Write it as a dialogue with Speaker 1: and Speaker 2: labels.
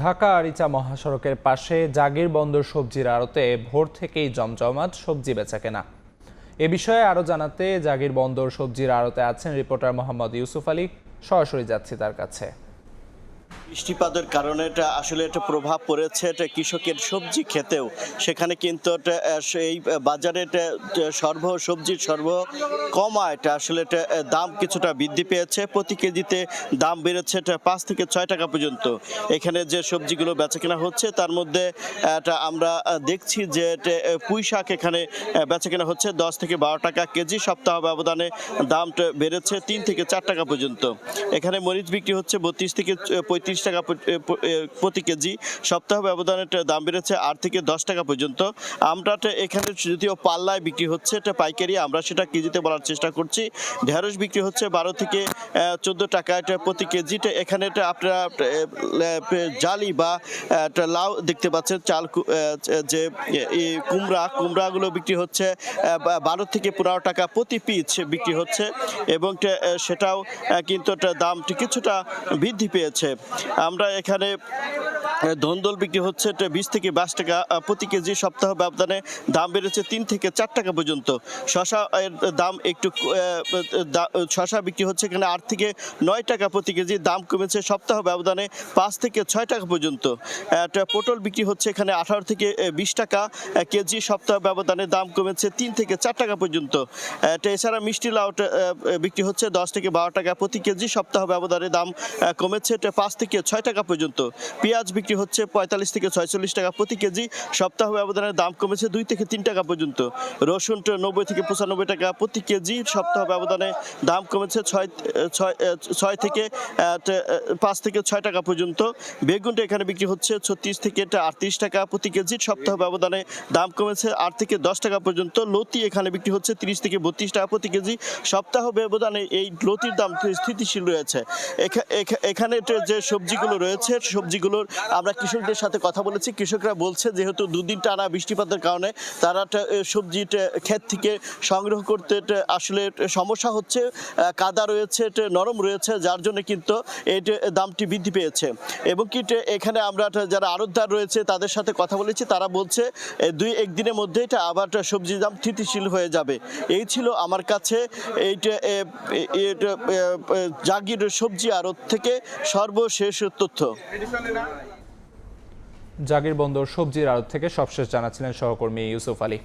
Speaker 1: ঢাকা আরিচা মহাসড়কের পাশে জাগির বন্দর সবজির আড়তে ভোর থেকেই জমজমাট সবজি বেচাকেনা। এ বিষয়ে আরো জানাতে জাগির বন্দর সবজির আড়তে আছেন রিপোর্টার মোহাম্মদ ইউসুফ আলী। সরাসরি যাচ্ছি তার কাছে।
Speaker 2: বৃষ্টিপাতের কারণে এটা আসলে একটা প্রভাব পড়েছে এটা কৃষকের সবজি খেতেও। সেখানে কিন্তু এই বাজারে সবজির কমা এটা আসলে দাম কিছুটা বৃদ্ধি পেয়েছে। প্রতি কেজিতে দাম বেড়েছে 5 থেকে 6 টাকা পর্যন্ত। এখানে যে সবজিগুলো বেচাকেনা হচ্ছে তার মধ্যে আমরা দেখছি যে পুঁই শাক এখানে বেচাকেনা হচ্ছে 10 থেকে 12 টাকা কেজি। সপ্তাহ ব্যবধানে দামটা বেড়েছে 3 থেকে 4 টাকা পর্যন্ত। এখানে মরিচ বিক্রি হচ্ছে 32 থেকে 35 টাকা প্রতি কেজি। সপ্তাহ ব্যবধানে দাম বেড়েছে 8 থেকে 10 টাকা পর্যন্ত। আমরাটা এখানে যদিও পাল্লায় বিক্রি হচ্ছে, এটা পাইকারি, আমরা সেটা কেজিতে বলার চেষ্টা করছি। ঢেঁড়স বিক্রি হচ্ছে 12 থেকে 14 টাকা এটা প্রতি কেজি। এখানে আপনারা জালি বা লাউ দেখতে পাচ্ছেন, চাল যে কুমড়াগুলো বিক্রি হচ্ছে 12 থেকে 15 টাকা প্রতি পিস বিক্রি হচ্ছে এবং সেটাও কিন্তু দাম কিছুটা বৃদ্ধি পেয়েছে। আমরা এখানে ধন্দল বিক্রি হচ্ছে 20 থেকে 22 টাকা প্রতি কেজি। সপ্তাহ ব্যবধানে দাম বেড়েছে 3 থেকে 4 টাকা পর্যন্ত। শশা এর দাম একটু শশা বিক্রি হচ্ছে এখানে 8 থেকে 9 টাকা প্রতি কেজি। দাম কমেছে সপ্তাহ ব্যবধানে 5 থেকে 6 টাকা পর্যন্ত। পটল বিক্রি হচ্ছে এখানে 18 থেকে 20 টাকা কেজি। সপ্তাহ ব্যবধানে দাম কমেছে 3 থেকে 4 টাকা পর্যন্ত। এছাড়া মিষ্টি লাউ বিক্রি হচ্ছে 10 থেকে 12 টাকা প্রতি কেজি। সপ্তাহ ব্যবধানে দাম কমেছে 5 থেকে 6 টাকা পর্যন্ত। পেঁয়াজ বিক্রি হচ্ছে 45 থেকে 46 টাকা প্রতি কেজি। সপ্তাহ ব্যবধানে দাম কমেছে 2 থেকে 3 টাকা পর্যন্ত। রসুন 90 থেকে 95 টাকা প্রতি কেজি। সপ্তাহ ব্যবধানে দাম কমেছে 6 থেকে 5 থেকে 6 টাকা পর্যন্ত। বেগুনটা এখানে বিক্রি হচ্ছে 36 থেকে 38 টাকা প্রতি কেজি। সপ্তাহ ব্যবধানে দাম কমেছে 8 থেকে 10 টাকা পর্যন্ত। লতি এখানে বিক্রি হচ্ছে 30 থেকে 32 টাকা প্রতি কেজি। সপ্তাহ ব্যবধানে এই লতির দাম স্থিতিশীল রয়েছে। এখানে যে সবজিগুলো রয়েছে, সবজিগুলোর আমরা কৃষকদের সাথে কথা বলেছি। কৃষকরা বলছে যেহেতু দুদিন টানা বৃষ্টিপাতের কারণে তারা সবজি ক্ষেত থেকে সংগ্রহ করতে আসলে সমস্যা হচ্ছে। কাদা রয়েছে, নরম রয়েছে, যার জন্য কিন্তু এই দামটি বৃদ্ধি পেয়েছে। এবং কি এখানে আমরা যারা আড়তদার রয়েছে তাদের সাথে কথা বলেছি, তারা বলছে 2-1 দিনের মধ্যে এটা আবার সবজির দাম স্থিতিশীল হয়ে যাবে। এই ছিল আমার কাছে জাগির সবজি আড়ত থেকে সর্বশেষ তথ্য।
Speaker 1: জাগির বন্দর সবজির আড়ত থেকে সবশেষ জানাচ্ছিলেন সহকর্মী ইউসুফ আলী।